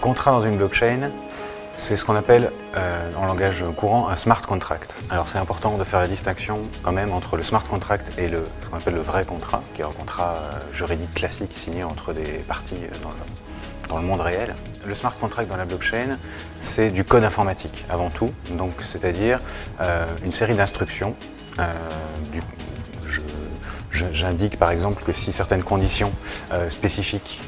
contrat dans une blockchain, c'est ce qu'on appelle en langage courant un smart contract. Alors c'est important de faire la distinction quand même entre le smart contract et ce qu'on appelle le vrai contrat, qui est un contrat juridique classique signé entre des parties dans le monde réel. Le smart contract dans la blockchain, c'est du code informatique avant tout, donc c'est-à-dire une série d'instructions. J'indique par exemple que si certaines conditions spécifiques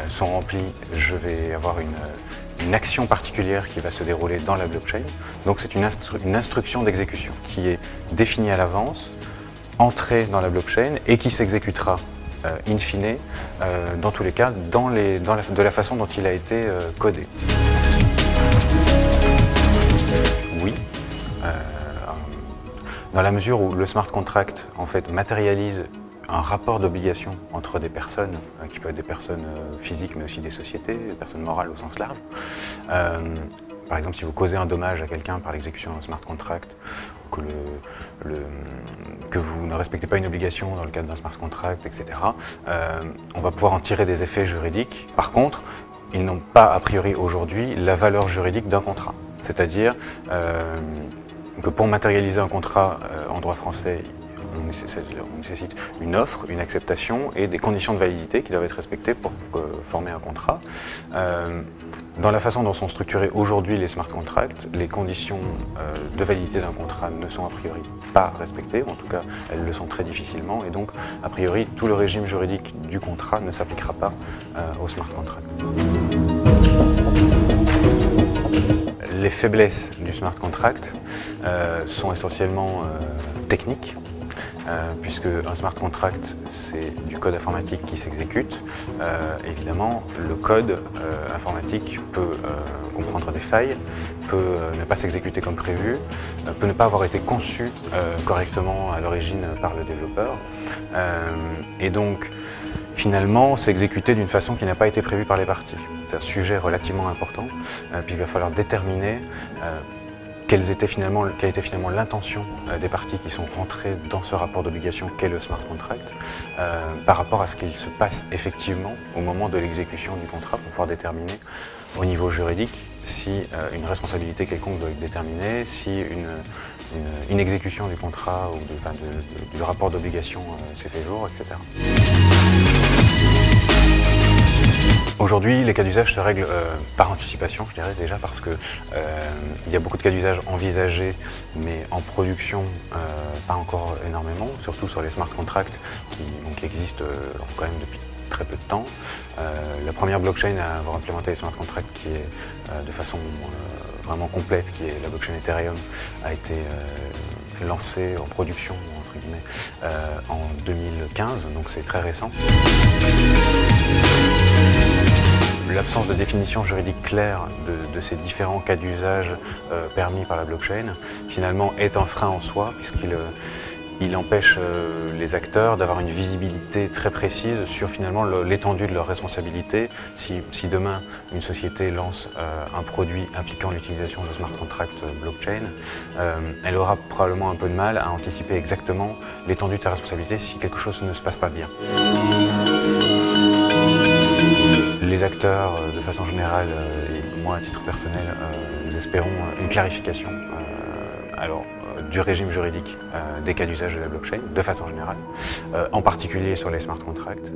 sont remplies, je vais avoir une action particulière qui va se dérouler dans la blockchain. Donc c'est une instruction d'exécution qui est définie à l'avance, entrée dans la blockchain et qui s'exécutera in fine, dans tous les cas, de la façon dont il a été codé. Oui. Dans la mesure où le smart contract en fait matérialise un rapport d'obligation entre des personnes, qui peuvent être des personnes physiques mais aussi des sociétés, des personnes morales au sens large. Par exemple, si vous causez un dommage à quelqu'un par l'exécution d'un smart contract, que vous ne respectez pas une obligation dans le cadre d'un smart contract, etc., on va pouvoir en tirer des effets juridiques. Par contre, ils n'ont pas a priori aujourd'hui la valeur juridique d'un contrat. C'est-à-dire que pour matérialiser un contrat en droit français, on nécessite une offre, une acceptation et des conditions de validité qui doivent être respectées pour former un contrat. Dans la façon dont sont structurés aujourd'hui les smart contracts, les conditions de validité d'un contrat ne sont a priori pas respectées, ou en tout cas elles le sont très difficilement, et donc a priori tout le régime juridique du contrat ne s'appliquera pas au smart contract. Les faiblesses du smart contract sont essentiellement techniques, puisque un smart contract, c'est du code informatique qui s'exécute. Évidemment, le code informatique peut comprendre des failles, peut ne pas s'exécuter comme prévu, peut ne pas avoir été conçu correctement à l'origine par le développeur, et donc finalement s'exécuter d'une façon qui n'a pas été prévue par les parties. C'est un sujet relativement important, puisqu'il va falloir déterminer quelle était finalement l'intention des parties qui sont rentrées dans ce rapport d'obligation qu'est le smart contract, par rapport à ce qu'il se passe effectivement au moment de l'exécution du contrat, pour pouvoir déterminer au niveau juridique si une responsabilité quelconque doit être déterminée, si une exécution du contrat ou du rapport d'obligation s'est fait jour, etc. Aujourd'hui, les cas d'usage se règlent par anticipation, je dirais déjà, parce que il y a beaucoup de cas d'usage envisagés, mais en production, pas encore énormément, surtout sur les smart contracts qui existent quand même depuis très peu de temps. La première blockchain à avoir implémenté les smart contracts qui est de façon vraiment complète, qui est la blockchain Ethereum, a été lancée en production, entre guillemets, en 2015, donc c'est très récent. L'absence de définition juridique claire de ces différents cas d'usage permis par la blockchain, finalement, est un frein en soi, puisqu'il empêche les acteurs d'avoir une visibilité très précise sur finalement l'étendue de leur responsabilité. Si demain une société lance un produit impliquant l'utilisation de smart contract blockchain, elle aura probablement un peu de mal à anticiper exactement l'étendue de sa responsabilité si quelque chose ne se passe pas bien. Les acteurs, de façon générale, et moi à titre personnel, nous espérons une clarification du régime juridique des cas d'usage de la blockchain, de façon générale, en particulier sur les smart contracts.